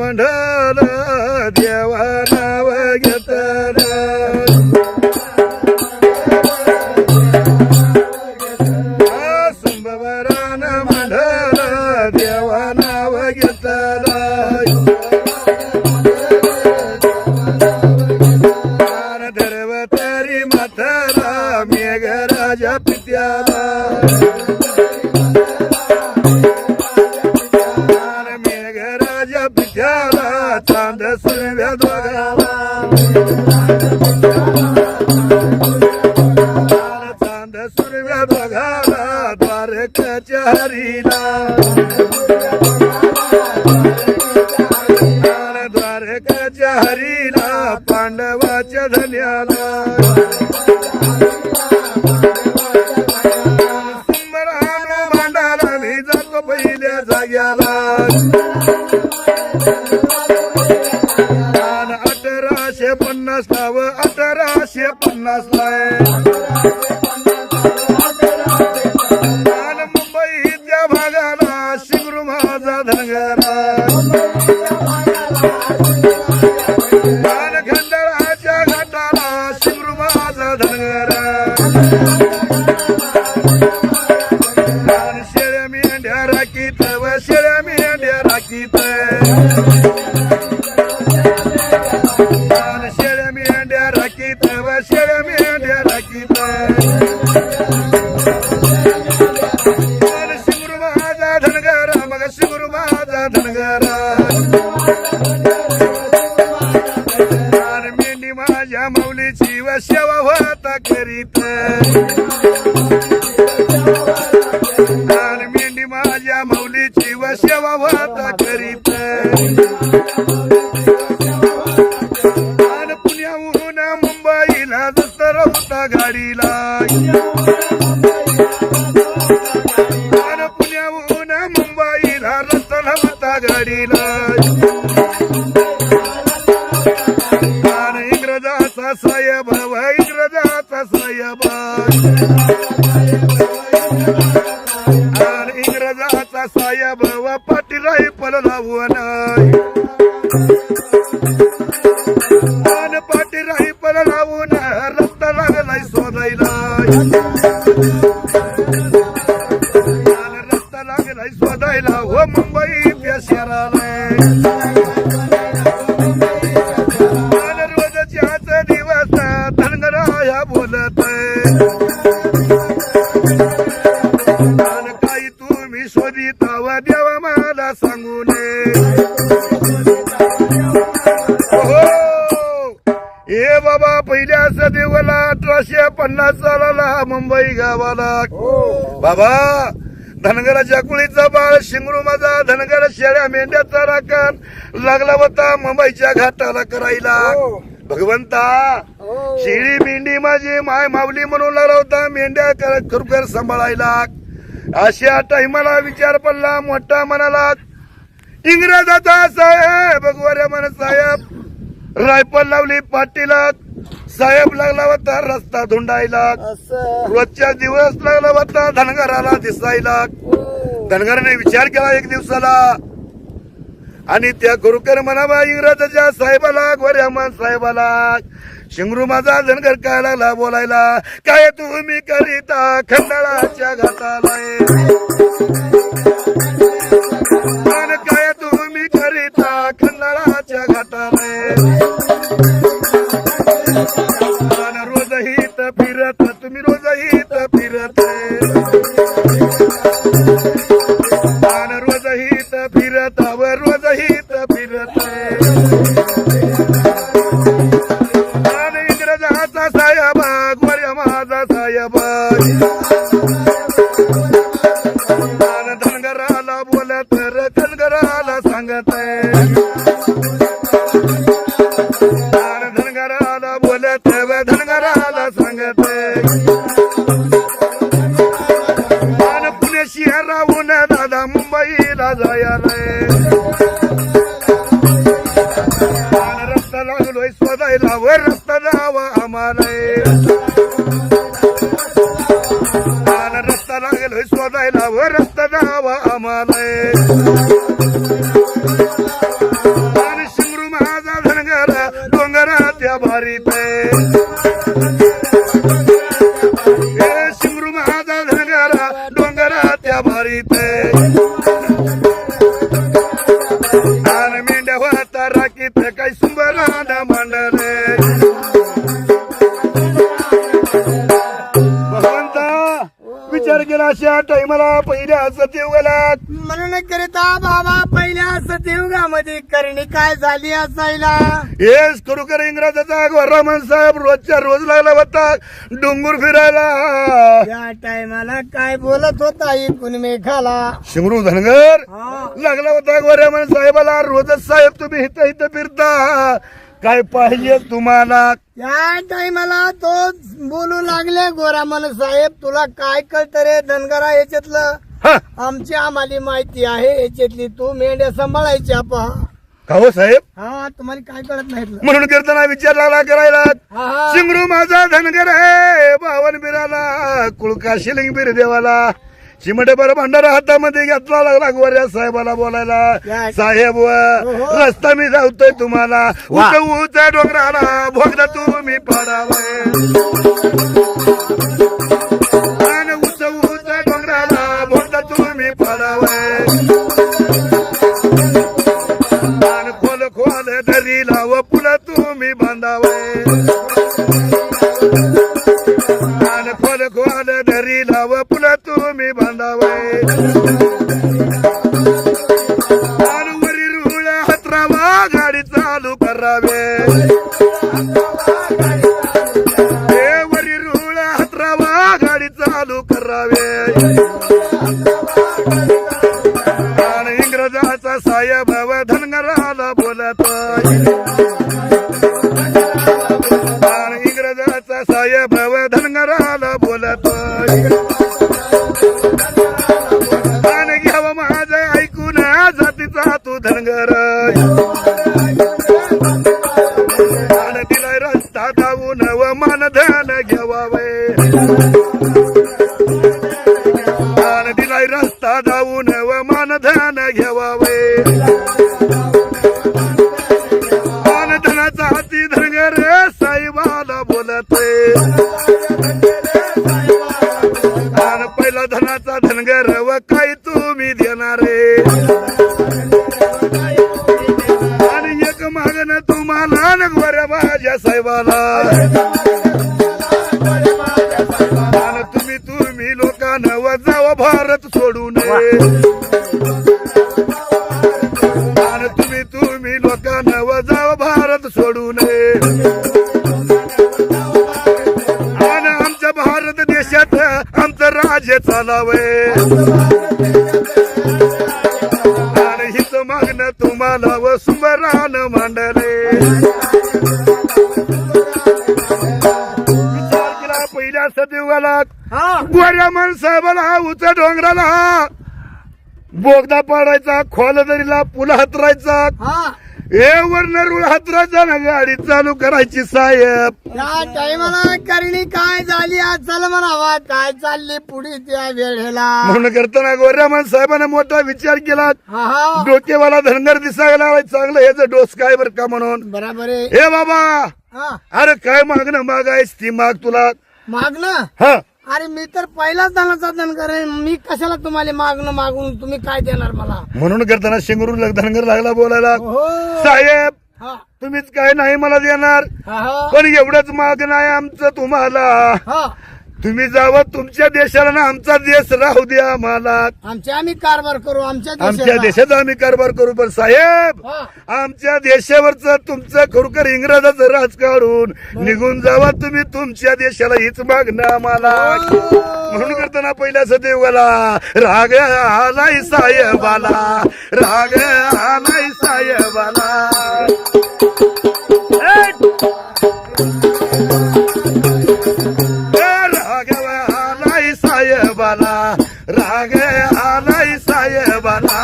मंडल देवा नाव घेतला संभवरान मंडल देवा नाव घेतला धर्वतारी माथाला मेघराजा पित्याला मेघराजा पित्याला चांद सूर्य दोघाला चांद सूर्य दोघाला द्वारकाच्या हरीला द्वारकाच्या हरीला पांडवाच्या धन्याला सुंदरानो भांडाला मी जातो पहिल्या जाग्याला 1850 नाव 1850 लाय मुंबईच्या भागाला शिंगरू माझा धनगरा खंडाळाच्या घाटाला शिंगरू माझा धनगरा शेळ्या मेंढ्या राखीत व शेळ्या मेंढ्या राखीत शेळ्या मेंढ्या राखीत व शेळ्या मेंढ्या राखीत शिंगरू माझा धनगरा मग शिंगरू माझा धनगरा मेंढी माझ्या माऊलीची व सेवा होता करीत मेंढी माझ्या माऊलीची व सेवा होता करीत पुण्याहून मुंबईला जस्त होता गाडीला पुण्याहून मुंबईला रस्ता नव्हता गाडीला इंग्रजाचा साहेब इंग्रजाचा साहेब इंग्रजाचा साहेब व पाटील पल लावून पाटील पल लावून रस्ता लागलाय शोधायला रस्ता लागलाय शोधायला हो मुंबईच्या शहराला रोजच्याच दिवस धनगराया बोलत काही तुम्ही शोधित व देवा मला सांगू नये ए बाबा पहिल्याच देवाला 1850 सालाला मुंबई गावाला बाबा धनगराच्या कुळीचा बाळ शिंगरू माझा धनगर शेळ्या मेंढ्याचा राखण लागला होता मुंबईच्या घाटाला करायला भगवंता शेळी मेंढी माझी माय माऊली म्हणून लागला होता मेंढ्या खरोखर सांभाळायला अशा टाइमाला विचार पडला मोठा मनाला इंग्रजाचा साहेब गोऱ्या मन साहेब रायफल लावली पाटीला साहेब लागला होता रस्ता धुंडायला रोजच्या दिवस लागला होता धनगराला दिसायला धनगराने विचार केला एक दिवसाला आणि त्या गुरुकर म्हणावा इंग्रजाच्या साहेबाला गोऱ्यामान साहेबाला शिंगरू माझा धनगर काय लागला बोलायला काय तुम्ही करीता खंडाळाच्या घाटाला काय तुम्ही करीता खंडाळाच्या घाटाला रोजही तर फिरत तुम्ही रोजही तर फिरत रोजही तर फिरत रोजही तर फिरत इंग्रजाचा साहेब गोऱ्या माझा साहेब धनगराला बोलत तर धनगराला सांगत धनगराला बोलत धनगराला सांगत पुणे शहराहून दादा मुंबईला जायला रस्ता लागलोय शोधायला वर रस्ता जावा आम्हाला रस्ता लागलोय शोधायला वर रस्ता जावा आम्हाला अशा टाइमला पहिल्या सतयुगाला म्हणून करिता बाबा पहिल्या सतयुगामध्ये करणी काय झाली असायला. हेच खरोखर इंग्रजाचा वररामन साहेब रोजच्या रोज लागला होता डोंगर फिरायला. या टायमाला काय बोलत होता ऐकून मेघाला. शिंगरू धनगर हा. लागला होता वररामन साहेबाला. रोजच साहेब तुम्ही इथं फिरता, काय पाहिजे तुम्हाला. या टायमाला तो बोलू लागले गोरामन साहेब तुला काय कळत रे धनगरा याच्यातलं. हा आमची आम्हाला माहिती आहे याच्यातली तू मेंढ्या सांभाळायच्या पहा. का हो साहेब. हा तुम्हाला काय कळत नाही म्हणून करताना विचार लागला करायला. हा. शिंगरू माझा धनगर आहे बावन बिराला कुळका शिलिंग बीर देवाला. चिमटेभर भंडारा हातामध्ये घेतला लागला गोऱ्या साहेबाला बोलायला. या. साहेब रस्ता मी जावतोय तुम्हाला उच डोंगराला भोगदा तुम्ही पाडावय. उच डोंगराला भोगदा तुम्ही पाडावय. खोल खोल दरी लाव पुला तुम्ही बांधावय. खोल खोल दरी लाव पुला तुम्ही बांधावय. वरी रुळ हतरावा गाडी चालू करावे. वरी रुळ हतरावा गाडी चालू करावे. इंग्रजाचा साहेब धनगराला बोलतोय. इंग्रजाचा साहेब धनगराला बोलतोय. आणि घ्यावं माझं ऐकून जातीचा तू धनगर. आणि दिलाय रस्ता धावून व मानधन घ्यावावे. आणि दिलाय रस्ता धावून व मानधन घ्यावावे. मानधनाचा हाती धनगर साहेबाला बोलतोय. आणि पहिला धनाचा धनगर व काय तुम्ही देणारे. आणि एक मागणं तुम्हाला नगवऱ्या माझ्या साहेबाला. आणि तुम्ही लोकांना व जावा भारत सोडू नये. आणि तुम्ही लोकांना व जावा भारत सोडू नये. आणि आमच्या भारत देशात आमचं राज्य चालावं. आणि हिच मागणं तुम्हाला व सुमरान मांडले. विचार केला पहिल्या सतयुगाला गोऱ्या साहेबाला उच डोंगराला बोगदा पाडायचा. खोल दरीला पुला हातरायचा. हा. वर्ण रुळ हातरायचा ना गाडी चालू करायची साहेब. या टायमाला करणी काय झाली चल म्हणावा काय चालली पुढे त्या वेळेला. म्हणून करताना गोऱ्या साहेबांना मोठा विचार केला. हा. डोकेवाला धनगर दिसायला चांगलं ह्याचं डोस काय बर का म्हणून. बराबर आहे. हे बाबा हा. अरे काय मागणं मागायच ती माग तुला. मागणं हा अरे मी तर पहिलाच धनाचा धनगर आहे. मी कशाला तुम्हाला मागणं मागून तुम्ही काय देणार मला. म्हणून करताना शिंगरू धनगर लागला बोलायला. हो. साहेब हा. तुम्हीच काय नाही मला देणार. हा. पण एवढंच मागणं आहे आमचं तुम्हाला. हा. तुम्ही जावं तुमच्या देशाला ना आमचा देश राहू द्या आम्हाला. आम्ही कारभार करू आमच्या देशात आम्ही कारभार करू. पण साहेब हा. आमच्या देशावरच तुमचं खरोखर इंग्रजाचं राज काढून निघून जावा तुम्ही तुमच्या देशाला हीच मागणं आम्हाला. म्हणून करताना पहिल्या सदैवाला राग आलाय साहेबाला. राग आलाय साहेबाला. साहेबाला राग आलाय साहेबाला.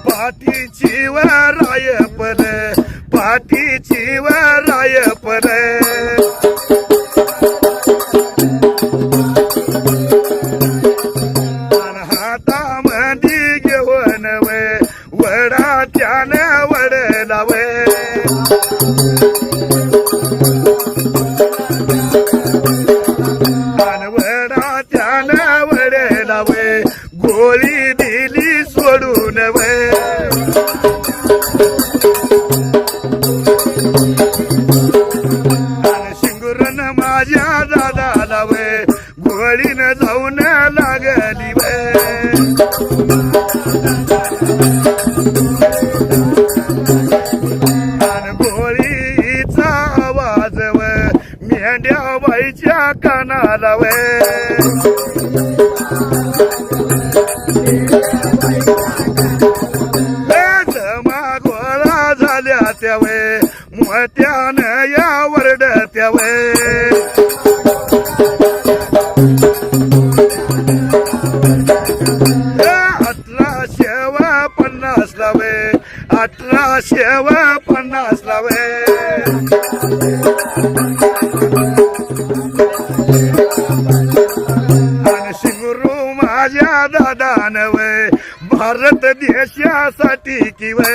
पाठीची व रायपल पाठीची व रायपल. हातामध्ये घेऊन वडा त्यानं वडलावे. वडा त्यानं वडलावे गोळी दिली सोडून वे. देवाला जमा गोळा झाल्या त्यावे मोठ्यानं या वरडत्यावे लावे 1850 लावे आणि शिंगरू माझ्या दादानवे भारत देशासाठी किवे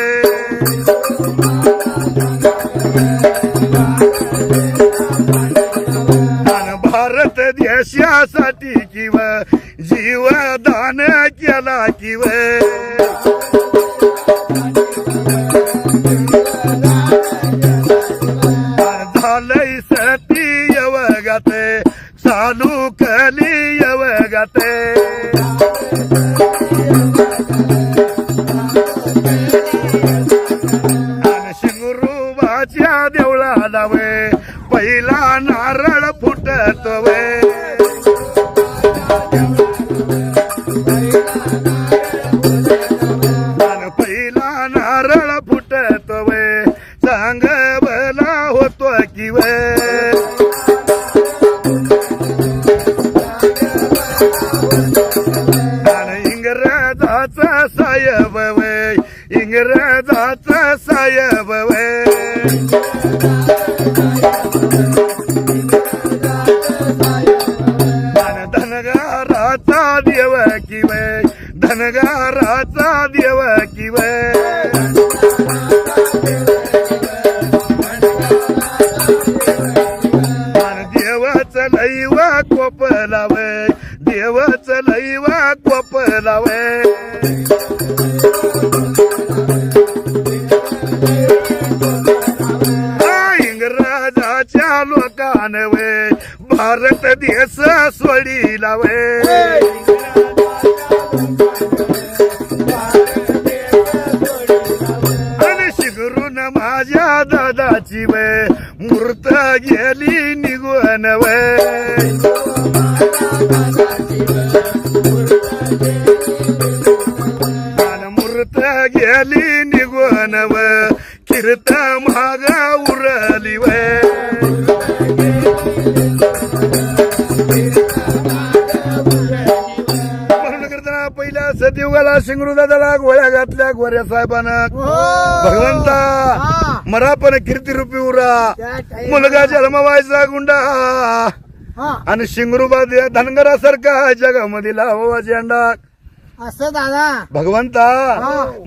आणि भारत देशासाठी किव जीवदान केला किवे झालंय सती यवगाते चालू कली यवगाते आणि शिंगरूबाच्या देवळाला वे पहिला नारळ फुटतो वे आणि पहिला नारळ फुटतो वे चांग भला होतो किवे आणि इंग्रजाचा साहेब वे इंग्रजाचा साहेब वे आणि धनगाराचा देव किवे धनगाराचा देव किवे लैवा कोप लावे देवच लैवा कोप लावे इंग्रजाच्या लोकांवे भारत देश सोडी लावे आणि शिगरून माझ्या दादाची वे मूर्त गेली निघून वे मूर्त गेली निघून व कीर्त महागा उरली वे पहिल्या सतयुगाला शिंगरू दादाला गोळ्या घातल्या गोऱ्या साहेबांना भगवंता मरा पण कीर्तिरूपी उरा मुलगा जन्मवायचा गुंडा आणि शिंगरूबा धनगरासारखा जगामध्ये लावा झेंडा असं दादा भगवंता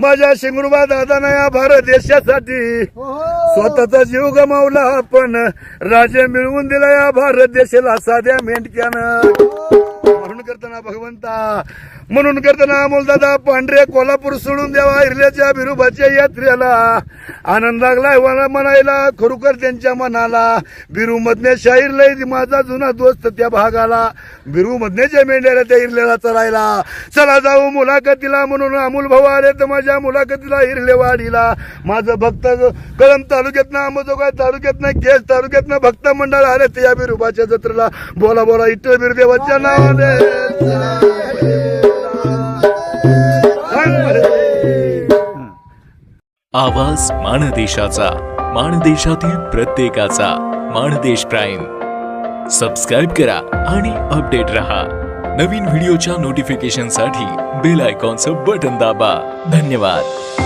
माझ्या शिंगरूबा दादानं या भारत देशासाठी स्वतःचा जीव गमावला पण राज्य मिळवून दिला या भारत देशाला साध्या मेंढक्यानं म्हणून करताना भगवंता म्हणून करताना अमोलदादा पांढरे कोल्हापूर सोडून द्यावा हिरल्याच्या बिरुबाच्या यात्रेला आनंद लागलाय म्हणायला खरोखर त्यांच्या मनाला बिरू मधने शाहीर लय माझा जुना दोस्त त्या भागाला बिरू मधनेच्या मेंढ्याला त्या हिरल्याला चरायला चला जाऊ मुलाखतीला म्हणून अमोल भाऊ आले तर माझ्या मुलाखतीला हिरलेवाडीला माझं भक्त कळंब तालुक्यातनं अंबाजोगाई तालुक्यातनं केज तालुक्यातनं भक्त मंडळ आले ते या बिरुबाच्या जत्रेला बोला बोला इटल बिरदेवाच्या नावाने आवाज माणदेशाचा माणदेशातील प्रत्येकाचा माणदेश प्राईम सबस्क्राईब करा आणि अपडेट रहा नवीन व्हिडिओच्या नोटिफिकेशनसाठी बेल आयकॉनचं बटन दाबा धन्यवाद.